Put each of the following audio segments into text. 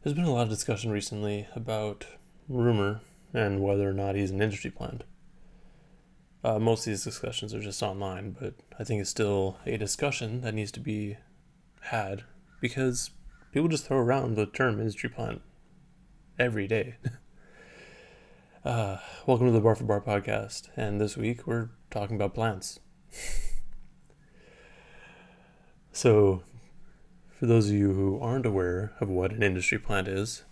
There's been a lot of discussion recently about rumor and whether or not he's an industry plant. Most of these discussions are just online, but I think it's still a discussion that needs to be had because people just throw around the term industry plant every day. Welcome to the Bar for Bar podcast, and this week we're talking about plants. So, for those of you who aren't aware of what an industry plant is,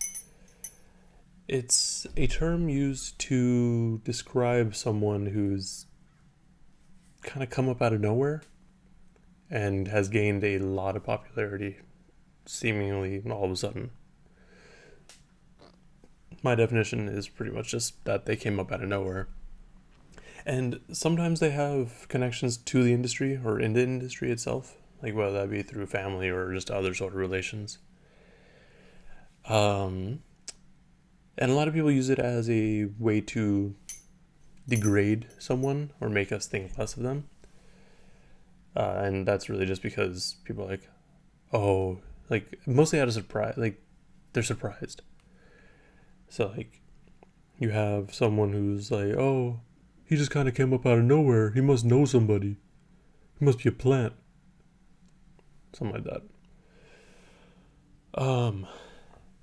it's a term used to describe someone who's kind of come up out of nowhere and has gained a lot of popularity seemingly all of a sudden. My definition is pretty much just that they came up out of nowhere. And sometimes they have connections to the industry or in the industry itself, like whether that be through family or just other sort of relations. And a lot of people use it as a way to degrade someone or make us think less of them. And that's really just because people are like, oh, like mostly out of surprise, like they're surprised. So like you have someone who's like, oh, he just kind of came up out of nowhere. He must know somebody. He must be a plant. Something like that.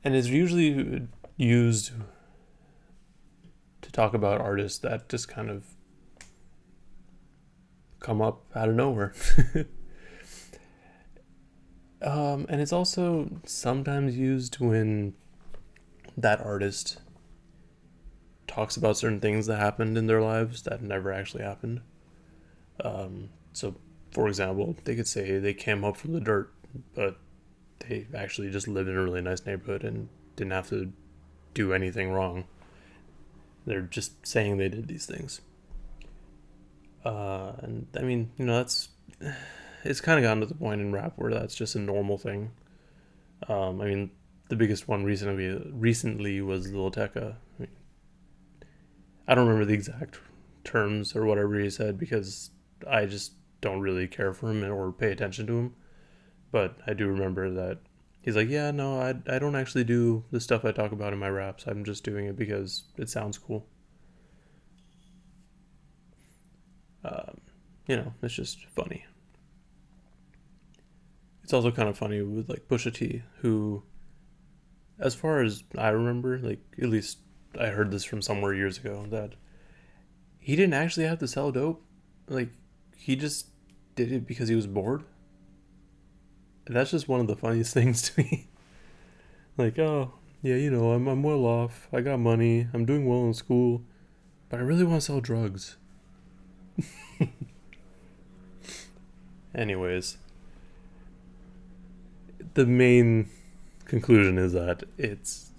And it's usually used to talk about artists that just kind of come up out of nowhere. And it's also sometimes used when that artist talks about certain things that happened in their lives that never actually happened. So, for example, they could say they came up from the dirt, but they actually just lived in a really nice neighborhood and didn't have to do anything wrong. They're just saying they did these things. And I mean, it's kind of gotten to the point in rap where that's just a normal thing. I mean, the biggest one recently was Lil Tecca. I don't remember the exact terms or whatever he said because I just don't really care for him or pay attention to him. But I do remember that he's like, yeah, no, I don't actually do the stuff I talk about in my raps. I'm just doing it because it sounds cool. It's just funny. It's also kind of funny with like Pusha T, who, as far as I remember, like at least I heard this from somewhere years ago, that he didn't actually have to sell dope. Like he just did it because he was bored. And that's just one of the funniest things to me. Like, oh yeah, I'm well off. I got money. I'm doing well in school, but I really want to sell drugs. Anyways, the main conclusion is that it's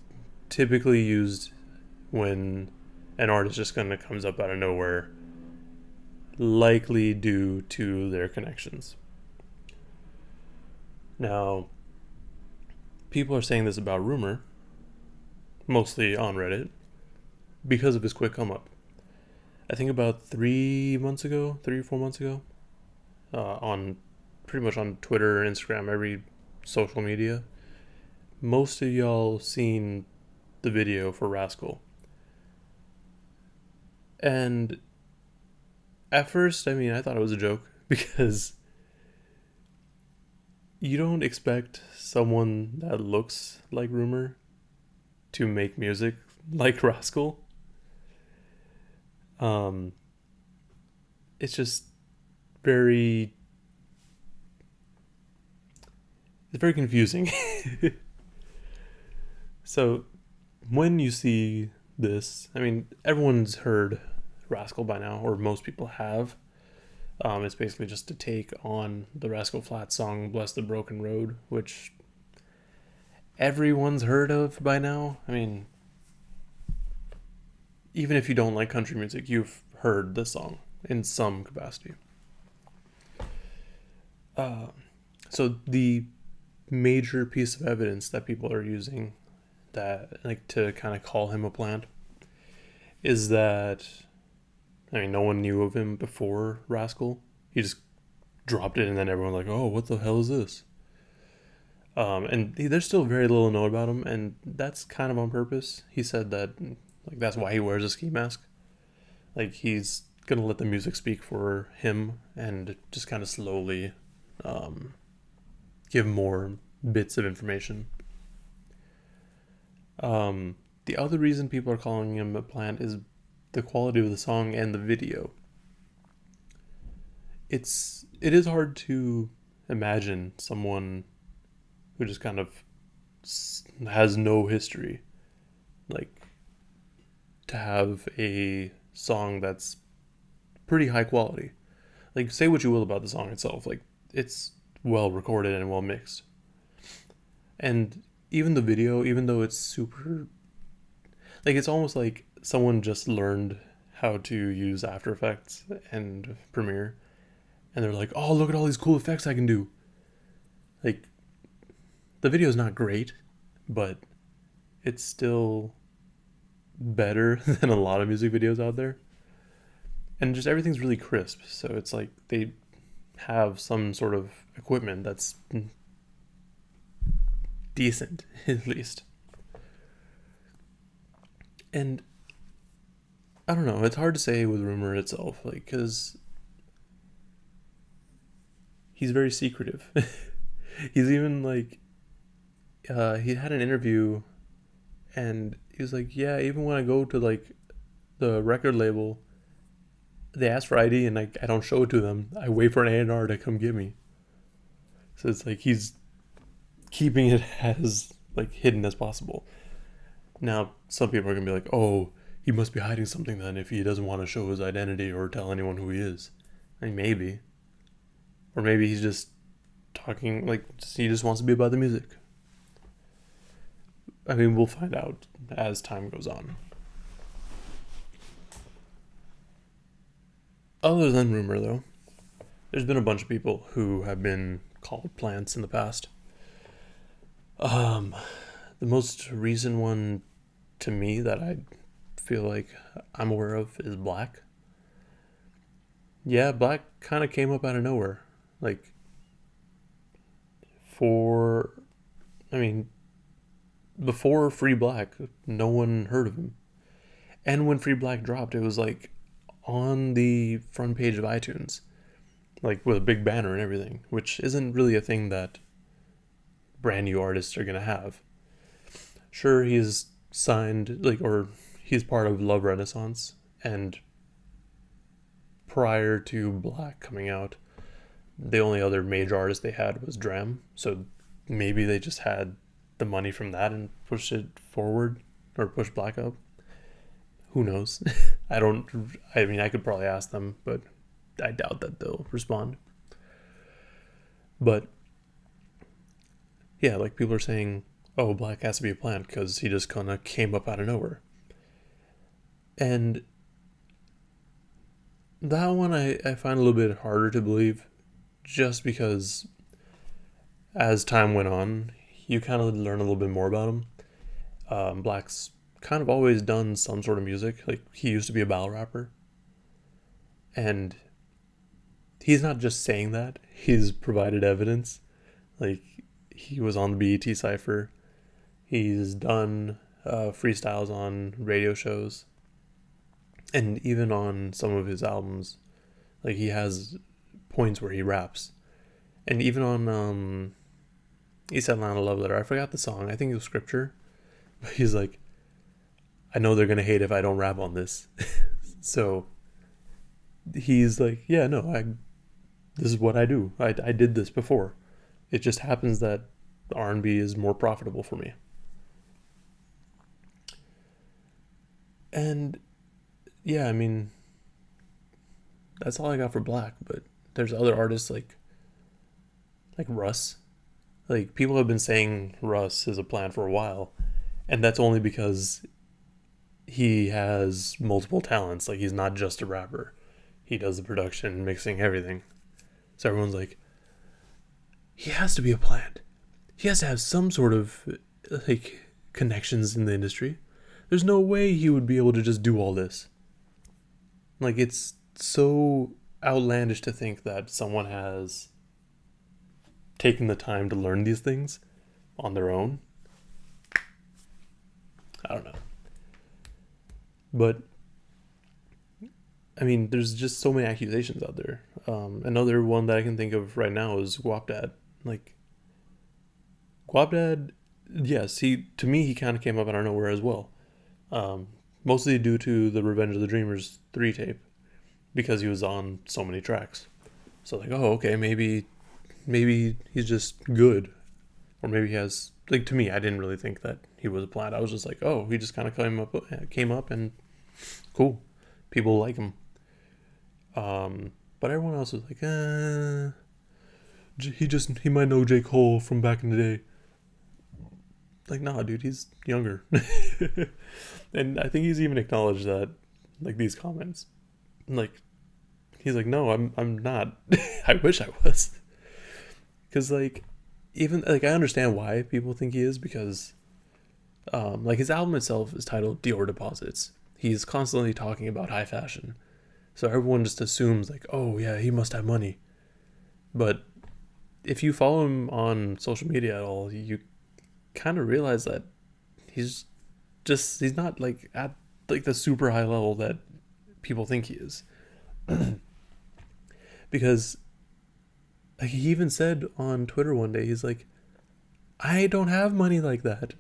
typically used when an artist just kind of comes up out of nowhere, likely due to their connections. Now, people are saying this about Rumor, mostly on Reddit, because of his quick come up. I think about 3 or 4 months ago, on pretty much on Twitter, Instagram, every social media, most of y'all seen the video for Rascal. And at first, I thought it was a joke because you don't expect someone that looks like Rumor to make music like Rascal. It's just very it's very confusing. So when you see this, everyone's heard Rascal by now, or most people have. It's basically just a take on the Rascal Flatts song "Bless the Broken Road," which everyone's heard of by now. Even if you don't like country music, you've heard the song in some capacity. So the major piece of evidence that people are using that like to kind of call him a plant is that no one knew of him before Rascal. He just dropped it and then everyone was like, oh, what the hell is this? And there's still very little known about him, and that's kind of on purpose. He said that like that's why he wears a ski mask. Like he's gonna let the music speak for him, and just kind of slowly um, give more bits of information. The other reason people are calling him a plant is the quality of the song and the video. It is hard to imagine someone who just kind of has no history, like to have a song that's pretty high quality. Like say what you will about the song itself, like it's well recorded and well mixed. And even the video, even though it's super like it's almost like someone just learned how to use After Effects and Premiere and they're like, "Oh, look at all these cool effects I can do." Like the video is not great, but it's still better than a lot of music videos out there. And just everything's really crisp, so it's like they have some sort of equipment that's decent at least. And I don't know, it's hard to say with Rumor itself, like cuz he's very secretive. He's even like he had an interview and he was like, "Yeah, even when I go to like the record label, they ask for ID and I don't show it to them. I wait for an A&R to come get me." So it's like he's keeping it as like hidden as possible. Now, some people are gonna be like, "Oh, he must be hiding something then if he doesn't want to show his identity or tell anyone who he is." I mean, maybe, or maybe he's just talking like he just wants to be about the music. I mean, we'll find out as time goes on. Other than Rumor, though, there's been a bunch of people who have been called plants in the past. Um, the most recent one to me that I feel like I'm aware of is Black. Yeah, Black kind of came up out of nowhere. Like, for, I mean, before Free Black, no one heard of him. And when Free Black dropped, it was like on the front page of iTunes, like with a big banner and everything, which isn't really a thing that brand new artists are gonna have. Sure, he's signed, like, or he's part of Love Renaissance, and prior to Black coming out, the only other major artist they had was Dram, so maybe they just had the money from that and pushed it forward or pushed Black up. Who knows? I don't. I mean, I could probably ask them, but I doubt that they'll respond. But yeah, like people are saying, "Oh, Black has to be a plant because he just kind of came up out of nowhere." And that one I find a little bit harder to believe, just because as time went on, you kind of learn a little bit more about him. Black's kind of always done some sort of music. Like he used to be a battle rapper, and he's not just saying that. He's provided evidence. Like he was on the BET cipher. He's done freestyles on radio shows, and even on some of his albums, like he has points where he raps. And even on East Atlanta Love Letter, I forgot the song. I think it was Scripture, but he's like, "I know they're gonna hate if I don't rap on this." So he's like, "Yeah, no, this is what I do. I did this before. It just happens that R&B is more profitable for me." And yeah, I mean, that's all I got for Black. But there's other artists like Russ. Like people have been saying Russ is a plant for a while, and that's only because he has multiple talents. Like he's not just a rapper. He does the production, mixing, everything. So everyone's like, he has to be a plant. He has to have some sort of like connections in the industry. There's no way he would be able to just do all this. Like it's so outlandish to think that someone has taken the time to learn these things on their own. I don't know. But, I mean, there's just so many accusations out there. Another one that I can think of right now is Guapdad. Like, Guapdad, yes, to me, he kind of came up out of nowhere as well. Mostly due to the Revenge of the Dreamers 3 tape, because he was on so many tracks. So like, oh, okay, maybe he's just good, or maybe he has, like, to me, I didn't really think that he was a plant. I was just like, oh, he just kind of came up and cool, people like him. But everyone else was like, he might know J. Cole from back in the day. Like, nah, dude, he's younger. And I think he's even acknowledged that, like, these comments, like, he's like, no, I'm not. I wish I was. Because, like, even, like, I understand why people think he is, because, like, his album itself is titled Dior Deposits. He's constantly talking about high fashion. So everyone just assumes, like, oh, yeah, he must have money. But if you follow him on social media at all, you kind of realize that he's not, like, at, like, the super high level that people think he is. Because, like, he even said on Twitter one day, he's like, I don't have money like that.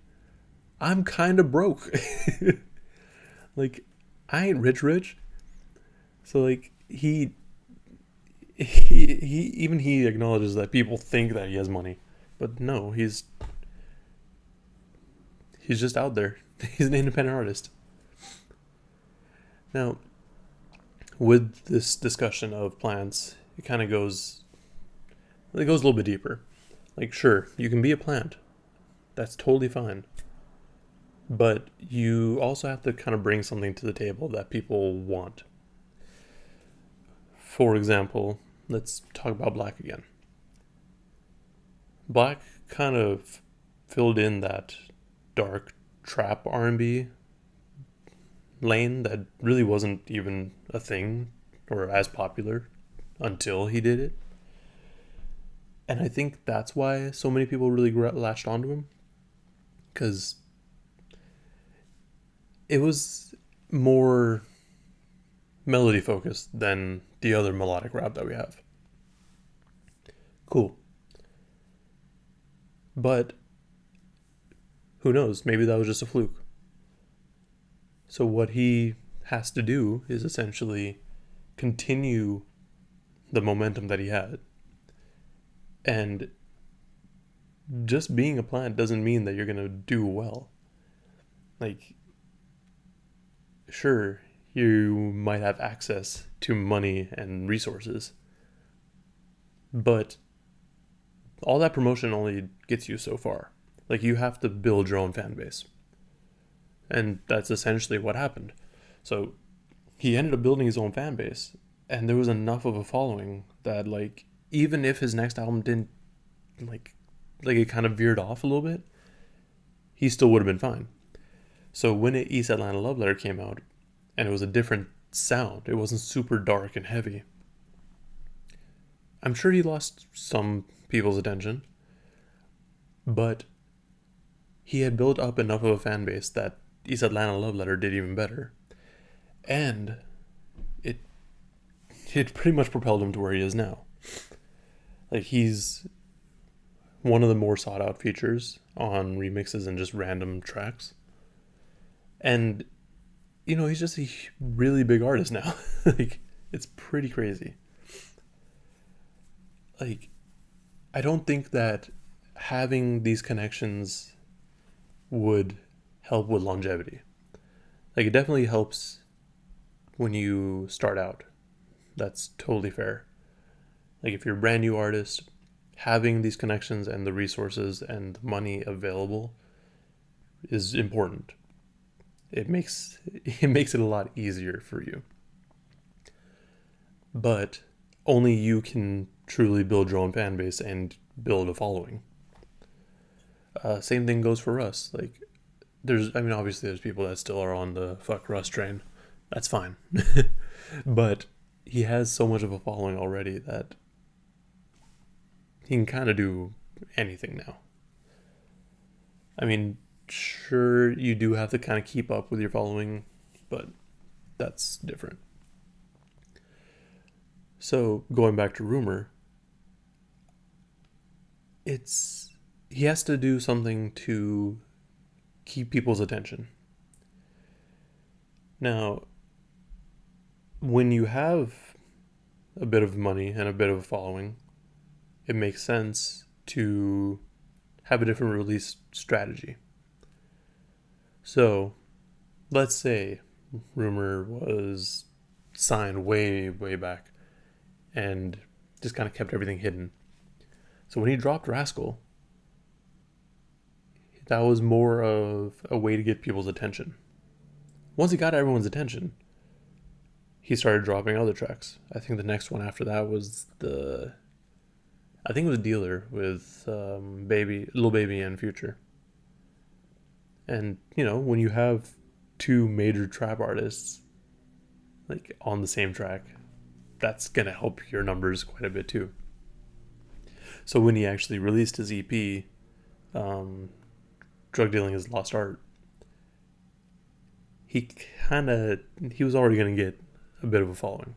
I'm kind of broke. Like, I ain't rich. So, like, he acknowledges that people think that he has money, but no, he's just out there. He's an independent artist. Now, with this discussion of plants, it kind of goes a little bit deeper. Like, sure, you can be a plant. That's totally fine. But you also have to kind of bring something to the table that people want. For example, let's talk about Black again. Black kind of filled in that dark trap R&B lane that really wasn't even a thing or as popular until he did it. And I think that's why so many people really latched onto him, because it was more melody focused than the other melodic rap that we have. Cool. But who knows? Maybe that was just a fluke. So what he has to do is essentially continue the momentum that he had. And just being a plant doesn't mean that you're going to do well. Like, sure, you might have access to money and resources, but all that promotion only gets you so far. Like, you have to build your own fan base. And that's essentially what happened. So he ended up building his own fan base, and there was enough of a following that, like, even if his next album didn't, like it kind of veered off a little bit, he still would have been fine. So when East Atlanta Love Letter came out, and it was a different sound, it wasn't super dark and heavy, I'm sure he lost some people's attention, but he had built up enough of a fan base that East Atlanta Love Letter did even better. And it pretty much propelled him to where he is now. Like, he's one of the more sought out features on remixes and just random tracks. And, you know, he's just a really big artist now. Like, it's pretty crazy. Like, I don't think that having these connections would help with longevity. Like, it definitely helps when you start out. That's totally fair. Like, if you're a brand new artist, having these connections and the resources and the money available is important. It makes it a lot easier for you. But only you can truly build your own fan base and build a following. Same thing goes for Russ. Like, obviously there's people that still are on the fuck Russ train. That's fine. But he has so much of a following already that he can kind of do anything now. I mean, sure, you do have to kind of keep up with your following, but that's different. So going back to Rumor, it's he has to do something to keep people's attention. Now, when you have a bit of money and a bit of a following, it makes sense to have a different release strategy. So, let's say Rumor was signed way, way back and just kind of kept everything hidden. So when he dropped Rascal, that was more of a way to get people's attention. Once he got everyone's attention, he started dropping other tracks. I think the next one after that was I think it was Dealer with Lil Baby and Future. And when you have two major trap artists like on the same track, that's gonna help your numbers quite a bit too. So when he actually released his EP, Drug Dealing is Lost Art, he was already gonna get a bit of a following.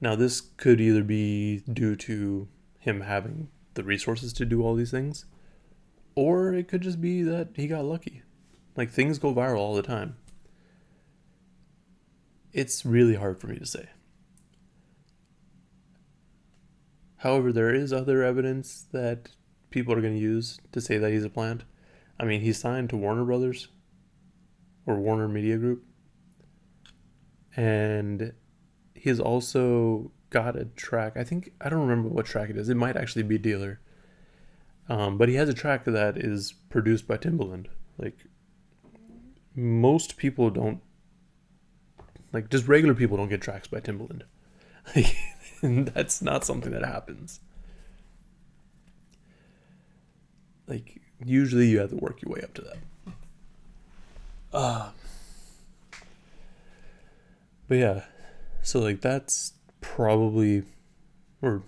Now this could either be due to him having the resources to do all these things, or it could just be that he got lucky. Like, things go viral all the time. It's really hard for me to say. However, there is other evidence that people are going to use to say that he's a plant. I mean, he's signed to Warner Brothers or Warner Media Group. And he's also got a track. I don't remember what track it is. It might actually be Dealer. But he has a track that is produced by Timbaland. Like, most people don't, like, just regular people don't get tracks by Timbaland. Like, that's not something that happens. Like, usually you have to work your way up to that. But yeah, so like that's probably, or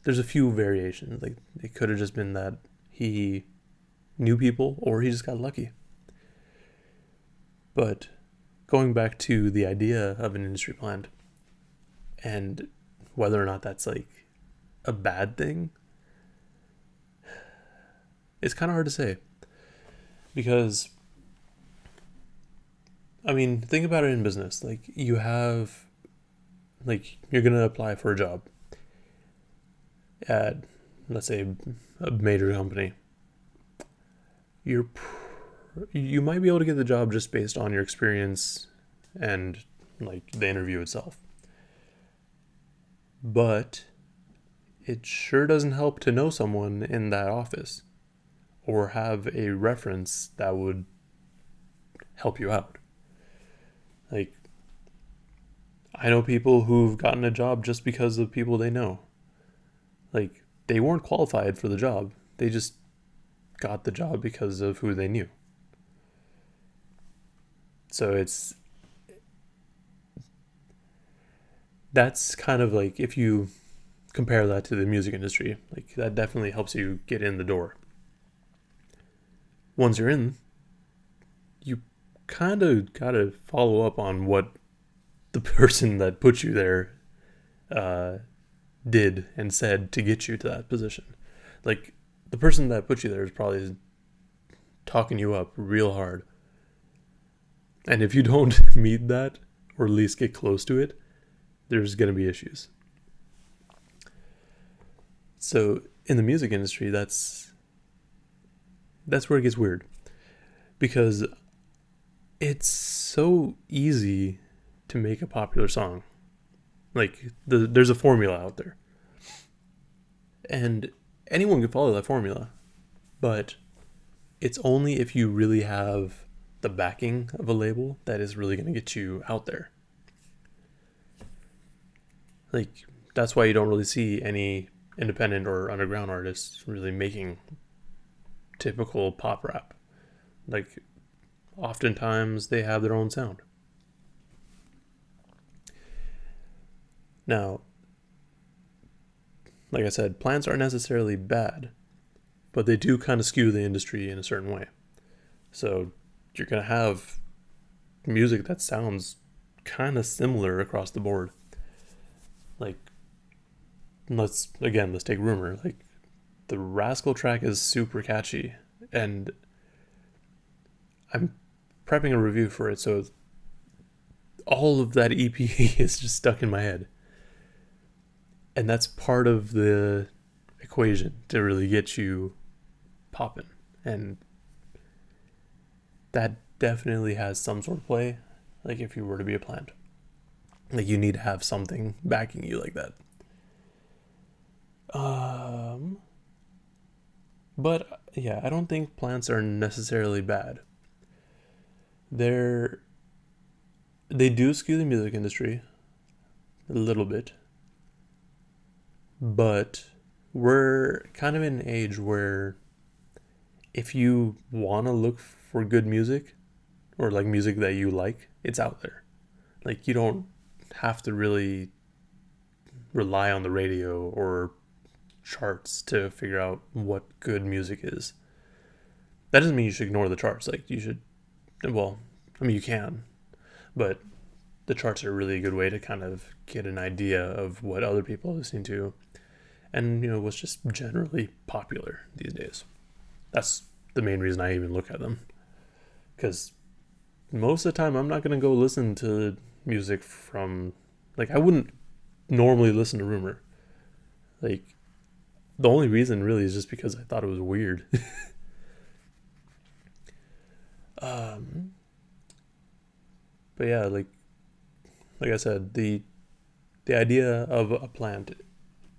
there's a few variations. Like, it could have just been that he knew people, or he just got lucky. But going back to the idea of an industry plant and whether or not that's like a bad thing, it's kind of hard to say. Because, I mean, think about it in business. Like, you're going to apply for a job at, let's say, a major company. You might be able to get the job just based on your experience and like the interview itself. But it sure doesn't help to know someone in that office or have a reference that would help you out. Like, I know people who've gotten a job just because of people they know. Like, they weren't qualified for the job. They just got the job because of who they knew. So that's kind of like, if you compare that to the music industry, like, that definitely helps you get in the door. Once you're in, you kind of got to follow up on what the person that put you there did and said to get you to that position. Like, the person that put you there is probably talking you up real hard. And if you don't meet that, or at least get close to it, there's going to be issues. So in the music industry, that's where it gets weird. Because it's so easy to make a popular song. Like, there's a formula out there. And anyone can follow that formula. But it's only if you really have the backing of a label that is really going to get you out there. Like, that's why you don't really see any independent or underground artists really making typical pop rap. Like, oftentimes they have their own sound. Now, like I said, plants aren't necessarily bad, but they do kind of skew the industry in a certain way. So you're going to have music that sounds kind of similar across the board. Like, let's take Rumor. Like, the Rascal track is super catchy, and I'm prepping a review for it, so all of that EP is just stuck in my head. And that's part of the equation to really get you popping. And that definitely has some sort of play, like if you were to be a plant. Like, you need to have something backing you like that. But yeah, I don't think plants are necessarily bad. They do skew the music industry a little bit, but we're kind of in an age where if you want to look for good music, or like music that you like, it's out there. Like, you don't have to really rely on the radio or charts to figure out what good music is. That doesn't mean you should ignore the charts. Like, you should, well, I mean, you can, but the charts are a really good way to kind of get an idea of what other people are listening to and, you know, what's just generally popular these days. That's the main reason I even look at them. Because most of the time, I'm not going to go listen to music from, like, I wouldn't normally listen to Rumor. Like, the only reason really is just because I thought it was weird. But yeah, like I said, the idea of a plant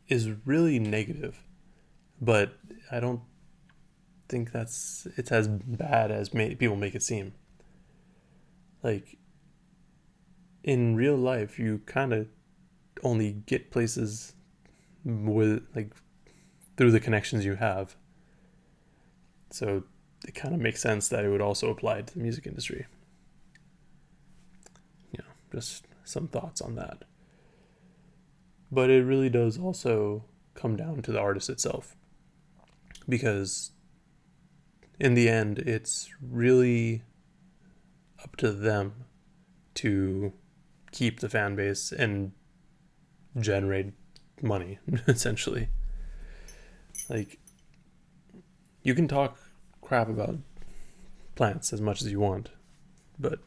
is really negative, but I don't think it's as bad as people make it seem. Like, in real life, you kind of only get places with, like, through the connections you have. So it kind of makes sense that it would also apply to the music industry. You know, just some thoughts on that. But it really does also come down to the artist itself, because in the end, it's really up to them to keep the fan base and generate money, essentially. Like, you can talk crap about plants as much as you want, but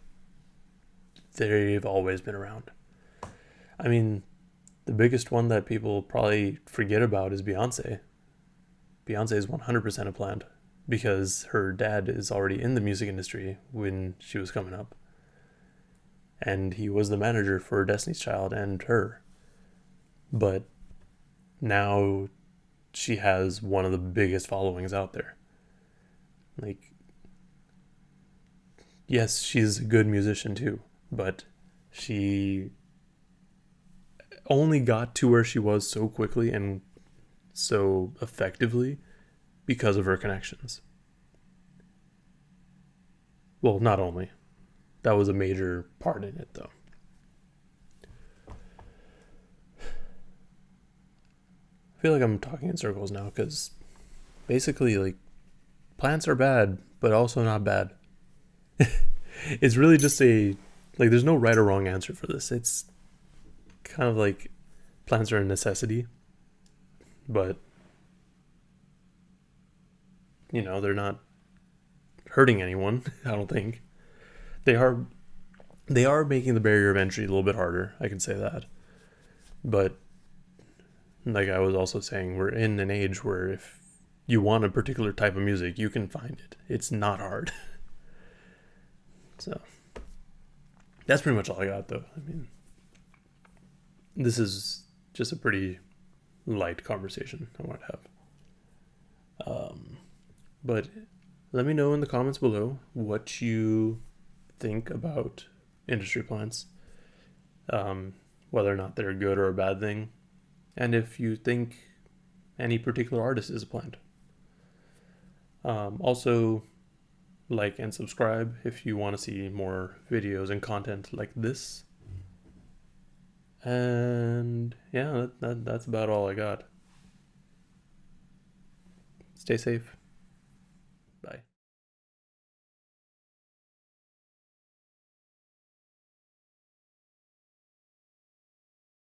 they've always been around. I mean, the biggest one that people probably forget about is Beyonce. Beyonce is 100% a plant because her dad is already in the music industry when she was coming up. And he was the manager for Destiny's Child and her. But now she has one of the biggest followings out there. Like, yes, she's a good musician too, but she only got to where she was so quickly and so effectively because of her connections. Well, not only. That was a major part in it, though. I feel like I'm talking in circles now, because basically, like, plants are bad, but also not bad. It's really just there's no right or wrong answer for this. It's kind of like plants are a necessity, but, you know, they're not hurting anyone, I don't think. They are making the barrier of entry a little bit harder, I can say that. But, like I was also saying, we're in an age where if you want a particular type of music, you can find it. It's not hard. So, that's pretty much all I got, though. I mean, this is just a pretty light conversation I want to have. But let me know in the comments below what you think about industry plants, whether or not they're a good or a bad thing, and if you think any particular artist is a plant. Also, like and subscribe if you want to see more videos and content like this. And yeah, that's about all I got. Stay safe.